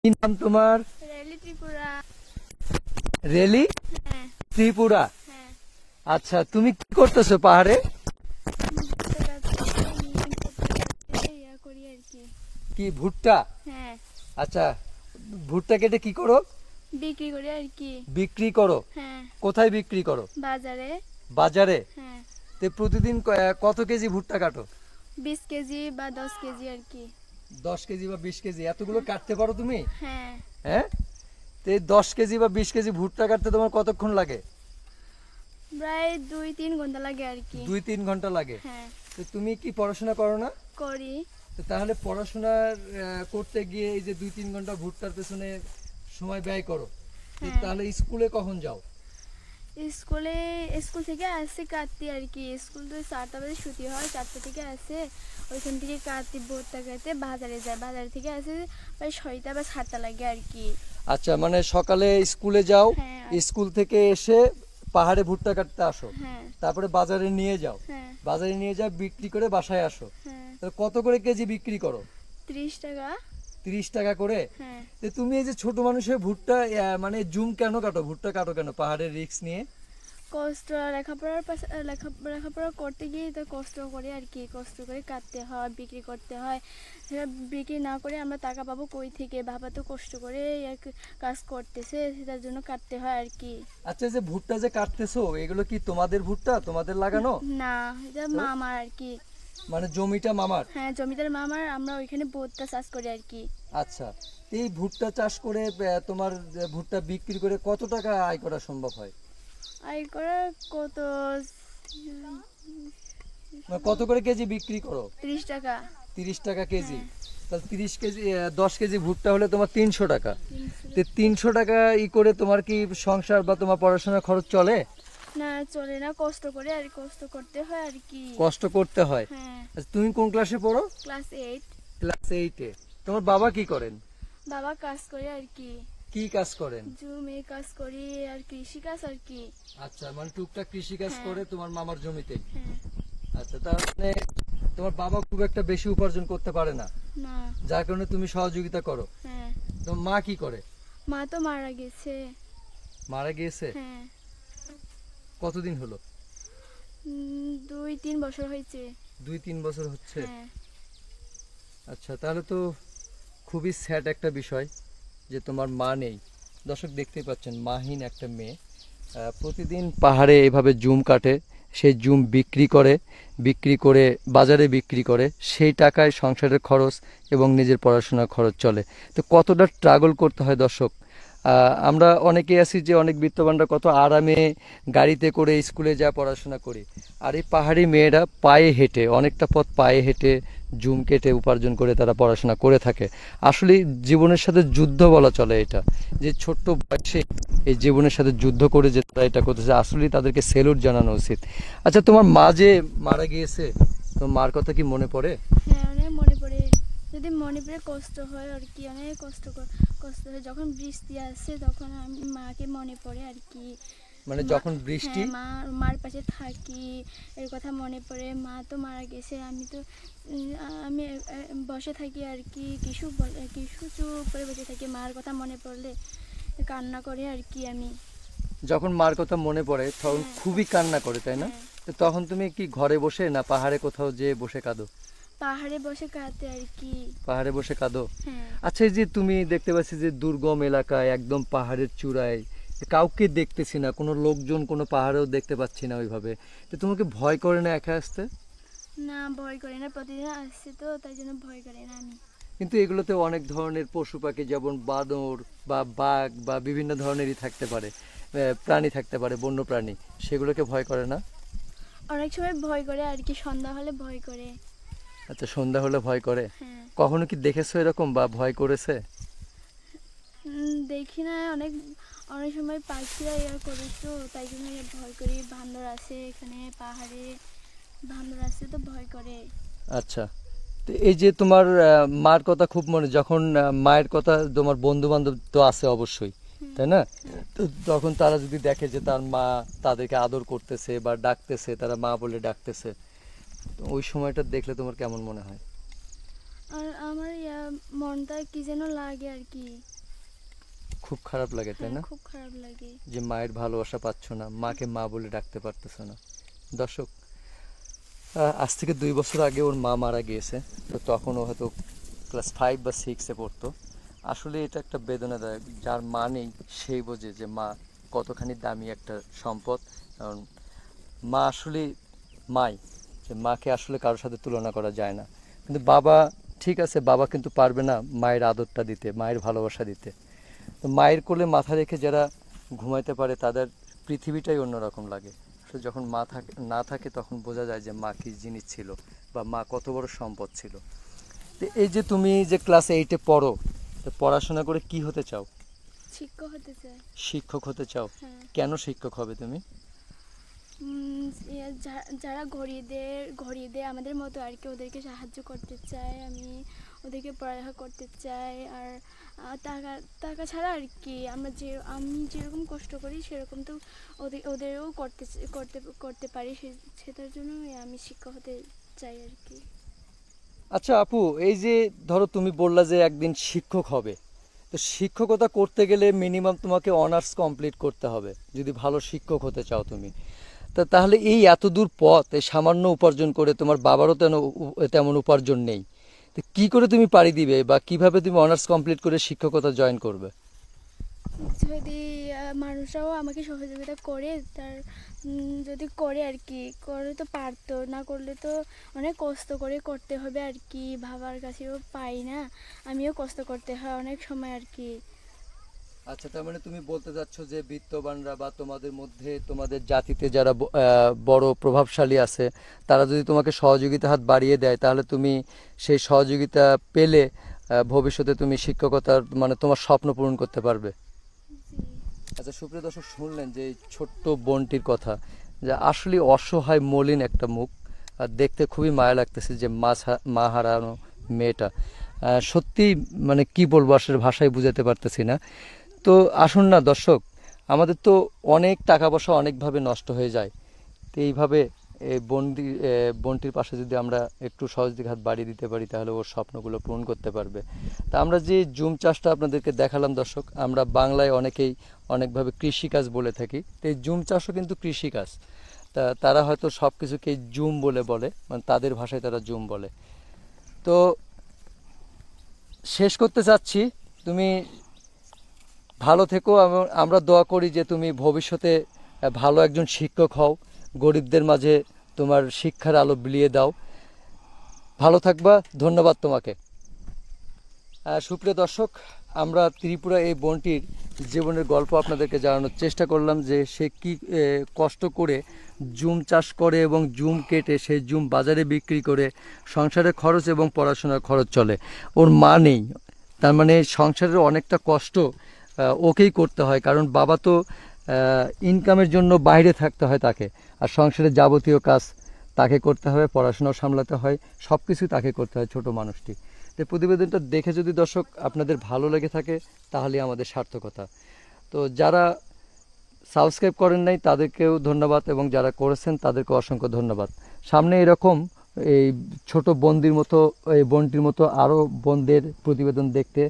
কি নাম তোমার? রেলি ত্রিপুরা। রেলি হ্যাঁ ত্রিপুরা। হ্যাঁ। আচ্ছা, তুমি কি করতেছো পাহাড়ে? ইয়া করি আর কি। কি ভুট্টা? হ্যাঁ, আচ্ছা, ভুট্টা কেটে কি করো? বিক্রি করি আর কি। বিক্রি করো? হ্যাঁ, কোথায় বিক্রি করো? বাজারে। বাজারে? হ্যাঁ, তে প্রতিদিন কত কেজি ভুট্টা কাটো? 20 কেজি বা 10 কেজি আর কি। 10 কেজি বা 20 কেজি এতগুলো কাটতে পারো তুমি? হ্যাঁ, হ্যাঁ, তে 10 কেজি বা 20 কেজি ভুট্টা কাটতে তোমার কতক্ষণ লাগে? প্রায় 2-3 ঘন্টা লাগে আর কি। 2-3 ঘন্টা লাগে। হ্যাঁ, তো তুমি কি পড়াশোনা করো না? করি। তো তাহলে পড়াশোনার করতে গিয়ে এই যে 2-3 ঘন্টা ভুট্টার পেছনে সময় ব্যয় করো, তো হ্যাঁ। তাহলে স্কুলে কখন যাও? স্কুল থেকে আসে কাটতে আর কি। স্কুল তো 4টা বাজে ছুটি হয়, 4টা থেকে আসে। ওইখান থেকে কাটতে ভুট্টা কাটতে বাজারে যায়। বাজার থেকে আসে প্রায় 6টা বা 7টা লাগে আর কি। আচ্ছা, মানে সকালে স্কুলে যাও, হ্যাঁ স্কুল থেকে এসে পাহাড়ে ভুট্টা কাটতে আসো, হ্যাঁ তারপরে বাজারে নিয়ে যাও, হ্যাঁ বাজারে নিয়ে যাও বিক্রি করে বাসায় আসো। হ্যাঁ। তো কত করে কেজি বিক্রি করো? 30 টাকা। 30 টাকা করে। হ্যাঁ, তো তুমি এই যে ছোট মানুষের ভুট্টা মানে জুম কেন কাটো, ভুট্টা কাটো কেন পাহাড়ের রিস্ক নিয়ে? কষ্ট লেখাপড়া করতে গিয়ে তো কষ্ট করে আর কি। কষ্ট করে কাটতে হয়, বিক্রি করতে হয়। সেটা বিক্রি না করে আমরা টাকা পাবো কই থেকে? বাবা তো কষ্ট করে কাজ করতেছে, সেটার জন্য কাটতে হয় আর কি। আচ্ছা, এই যে ভুট্টা যে কাটতেছো এগুলো কি তোমাদের ভুট্টা, তোমাদের লাগানো? না, এটা তো? মামার আর কি। মানে জমিটা মামার? হ্যাঁ, জমিদার মামার। আমরা ওইখানে ভুট্টা চাষ করি আর কি। আচ্ছা, এই ভুট্টা চাষ করে তোমার ভুট্টা বিক্রি করে কত টাকা আয় করা সম্ভব হয়? আয় করা কত? মানে কত করে কেজি বিক্রি করো? 30 টাকা। 30 টাকা কেজি। হ্যাঁ। তাহলে 30 কেজি 10 কেজি ভুট্টা হলে তোমার 300 টাকা। 300 তো 300 টাকা করে তোমার কি সংসার বা তোমার পড়াশোনার খরচ চলে? না, চলে না। কষ্ট করে আর কষ্ট করতে হয় আর কি। কষ্ট করতে হয়। হ্যাঁ, আচ্ছা, তুমি কোন ক্লাসে পড়ো? ক্লাস 8। ক্লাস 8-এ। তোমার বাবা কি করেন? বাবা কাজ করে আর কি। কি কাজ করেন? জমি কাজ করি আর কৃষি কাজ আর কি। আচ্ছা, মানে টুকটাক কৃষি কাজ হ্যাঁ। করে তোমার মামার জমিতে। হ্যাঁ। আচ্ছা, তার মানে তোমার বাবা খুব একটা বেশি উপার্জন করতে পারে না, না। যার কারণে তুমি সহযোগিতা করো। হ্যাঁ। তোমার মা কি করে? মা তো মারা গেছে। মারা গিয়েছে? হ্যাঁ। কতদিন হলো? 2-3 বছর হয়েছে। 2-3 বছর হচ্ছে। হ্যাঁ। আচ্ছা, তাহলে তো খুবই স্যাড একটা বিষয় যে তোমার মা নেই। দর্শক দেখতেই পাচ্ছেন, মাহীন একটা মেয়ে প্রতিদিন পাহাড়ে এভাবে জুম কাটে, সেই জুম বিক্রি করে বাজারে বিক্রি করে, সেই টাকায় সংসারের খরচ এবং নিজের পড়াশোনার খরচ চলে। তো কতটা স্ট্রাগল করতে হয় দর্শক। আমরা অনেকেই আছি যে অনেক বিত্তবানরা কত আরামে গাড়িতে করে স্কুলে যা পড়াশোনা করি, আর এই পাহাড়ি মেয়েরা পায়ে হেঁটে অনেকটা পথ পায়ে হেঁটে জুম কেটে উপার্জন করে তারা পড়াশোনা করে থাকে। আসলে জীবনের সাথে যুদ্ধ বলা চলে এটা, যে ছোট্ট বয়সে এই জীবনের সাথে যুদ্ধ করে যে তারা এটা করতেছে, আসলেই তাদেরকে সেলুট জানানো উচিত। আচ্ছা, তোমার মা যে মারা গিয়েছে, তোমার মার কথা কি মনে পড়ে? হ্যাঁ, অনেক মনে পড়ে। যদি মনে পড়ে কষ্ট হয় আর কি। অনেক কষ্ট হয় যখন বৃষ্টি আসে, তখন আমি মাকে মনে পড়ে আর কি। মানে যখন বৃষ্টি? হ্যাঁ, মার পাশে থাকি, এর কথা মনে পড়ে। মা তো মারা গেছে, আমি তো আমি বসে থাকি আর কি। কিছু চুপ করে বসে থাকি। মার কথা মনে পড়লে কান্না করে আর কি আমি। যখন মার কথা মনে পড়ে তখন হ্যাঁ। খুবই কান্না করে, তাই না? হ্যাঁ। তো তখন তুমি কি ঘরে বসে না পাহাড়ে কোথাও যেয়ে বসে কাঁদো? পাহাড়ে বসে কাঁদতে আর কি। পাহাড়ে বসে কাঁদো? হ্যাঁ। আচ্ছা, এই যে তুমি দেখতে পাচ্ছি যে দুর্গম এলাকায় একদম পাহাড়ের চূড়ায়, কাউকে দেখতেছি না, কোনো লোকজন কোনো পাহাড়েও দেখতে পাচ্ছি না ওইভাবে, তো তোমাকে ভয় করে না একা আসতে? না, ভয় করে না। প্রতিদিন আসছে তো, তাই জন্য ভয় করে না আমি। কিন্তু এগুলোতে অনেক ধরনের পশু পাখি, যেমন বানর বা বাঘ বা বিভিন্ন ধরনেরই থাকতে পারে, প্রাণী থাকতে পারে, বন্য প্রাণী, সেগুলোকে ভয় করে না? অনেক সময় ভয় করে আর কি। সন্ধ্যা হলে ভয় করে। আচ্ছা, সন্ধ্যা হলে ভয় করে। হ্যাঁ। কখনো কি দেখেছো এরকম বা ভয় করেছে? দেখি না। অনেক অনেক সময় পাখিরা করে তো, তাই জন্য ভয় করি। বান্দর আছে এখানে পাহাড়ে, বান্দর আছে তো ভয় করে। আচ্ছা, তো এই যে তোমার মার কথা খুব মনে, যখন মায়ের কথা, তোমার বন্ধু বান্ধব তো আছে অবশ্যই, তাই না? তো তখন তারা যদি দেখে যে তার মা তাদেরকে আদর করতেছে বা ডাকতেছে, তারা মা বলে ডাকতেছে, তো ওই সময়টা দেখলে তোমার কেমন মনে হয়? আর আমার মনটা কি যেন লাগে আর কি। খুব খারাপ লাগে তাই না, খুব খারাপ লাগে। যে মায়ের ভালোবাসা পাচ্ছ না, মাকে মা বলে ডাকতে পারতেছ না। দর্শক, আজ থেকে 2 বছর আগে ওর মা মারা গিয়েছে, তো তখন ও হয়তো ক্লাস 5 বা 6-এ পড়তো। আসলে এটা একটা বেদনাদায়ক, যার মা নেই সেই বোঝে যে মা কতখানি দামি একটা সম্পদ। কারণ মা আসলে মাই, যে মাকে আসলে কারোর সাথে তুলনা করা যায় না। কিন্তু বাবা, ঠিক আছে, বাবা কিন্তু পারবে না মায়ের আদরটা দিতে, মায়ের ভালোবাসা দিতে। তো মায়ের কোলে মাথা রেখে যারা ঘুমাইতে পারে তাদের পৃথিবীটাই অন্যরকম লাগে। আসলে যখন মা থাকে না থাকে তখন বোঝা যায় যে মা কী জিনিস ছিল, বা মা কত বড় সম্পদ ছিল। তো এই যে তুমি যে ক্লাস 8-এ পড়ো, তো পড়াশোনা করে কি হতে চাও? শিক্ষক হতে চাই। শিক্ষক হতে চাও? হ্যাঁ। কেন শিক্ষক হবে তুমি? যারা ঘড়িয়ে দেয় আমাদের মতো আর কি, ওদেরকে সাহায্য করতে চাই আমি, ওদেরকে পড়ালেখা করতে চাই। আর টাকা টাকা ছাড়া আর কি, আমি যেরকম কষ্ট করি সেরকম তো ওদেরও করতে পারি, সেটার জন্য আমি শিক্ষক হতে চাই আর কি। আচ্ছা আপু, এই যে ধরো তুমি বললা যে একদিন শিক্ষক হবে, তো শিক্ষকতা করতে গেলে মিনিমাম তোমাকে অনার্স কমপ্লিট করতে হবে যদি ভালো শিক্ষক হতে চাও তুমি। তাহলে এই এত দূর পথ, এই সামান্য উপার্জন করে, তোমার বাবারও তেমন উপার্জন নেই, তো কী করে তুমি পাড়ি দিবে, বা কিভাবে তুমি অনার্স কমপ্লিট করে শিক্ষকতা জয়েন করবে? যদি মানুষরাও আমাকে সহযোগিতা করে, যদি করে আর কি, করে তো পারতো, না করলে তো অনেক কষ্ট করে করতে হবে আর কি, বাবার কাছেও পাই না, আমিও কষ্ট করতে হয় অনেক সময় আর কি। আচ্ছা, তার মানে তুমি বলতে চাচ্ছ যে বিত্তবানরা বা তোমাদের মধ্যে তোমাদের জাতিতে যারা বড় প্রভাবশালী আছে, তারা যদি তোমাকে সহযোগিতা হাত বাড়িয়ে দেয়, তাহলে তুমি সেই সহযোগিতা পেলে ভবিষ্যতে তুমি শিক্ষকতার মানে তোমার স্বপ্ন পূরণ করতে পারবে। আচ্ছা সুপ্রিয় দর্শক, শুনলেন যে এই ছোট্ট বোনটির কথা, যে আসলে অসহায় মলিন একটা মুখ, আর দেখতে খুবই মায়া লাগতেছে যে মা হারানো মেয়েটা। সত্যি মানে কি বলবো, আসলে ভাষায় বুঝাতে পারতেছি না। তো আসুন না দর্শক, আমাদের তো অনেক টাকা পয়সা অনেকভাবে নষ্ট হয়ে যায়, তো এইভাবে এই বোনটির পাশে যদি আমরা একটু সহযোগিতা হাত বাড়িয়ে দিতে পারি, তাহলে ওর স্বপ্নগুলো পূরণ করতে পারবে। তা আমরা যে জুম চাষটা আপনাদেরকে দেখালাম দর্শক, আমরা বাংলায় অনেকেই অনেকভাবে কৃষিকাজ বলে থাকি, তো এই জুম চাষও কিন্তু কৃষিকাজ। তারা হয়তো সব কিছুকে জুম বলে, মানে তাদের ভাষায় তারা জুম বলে। তো শেষ করতে চাচ্ছি, তুমি ভালো থেকো। আমরা দোয়া করি যে তুমি ভবিষ্যতে ভালো একজন শিক্ষক হও, গরিবদের মাঝে তোমার শিক্ষার আলো বিলিয়ে দাও। ভালো থাকবা, ধন্যবাদ তোমাকে। সুপ্রিয় দর্শক, আমরা ত্রিপুরা এই বোনটির জীবনের গল্প আপনাদেরকে জানানোর চেষ্টা করলাম, যে সে কি কষ্ট করে জুম চাষ করে এবং জুম কেটে সেই জুম বাজারে বিক্রি করে সংসারের খরচ এবং পড়াশোনার খরচ চলে। ওর মা নেই, তার মানে সংসারের অনেকটা কষ্ট ওকেই করতে হয়, কারণ বাবা তো ইনকামের জন্য বাইরে থাকতে হয় তাকে, আর সংসারের যাবতীয় কাজ তাকে করতে হবে, পড়াশোনাও সামলাতে হয়, সব কিছুই তাকে করতে হয়, ছোট মানুষটি। তো প্রতিবেদনটা দেখে যদি দর্শক আপনাদের ভালো লেগে থাকে, তাহলে আমাদের সার্থকতা। তো যারা সাবস্ক্রাইব করেন নাই তাদেরকেও ধন্যবাদ, এবং যারা করেছেন তাদেরকে অসংখ্য ধন্যবাদ। সামনে এরকম এই ছোট বোনটির মতো আরও বোনদের প্রতিবেদন দেখতে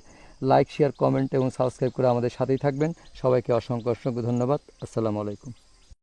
লাইক, শেয়ার, কমেন্ট এবং সাবস্ক্রাইব করে আমাদের সাথেই থাকবেন। সবাইকে অসংখ্য ধন্যবাদ। আসসালামু আলাইকুম।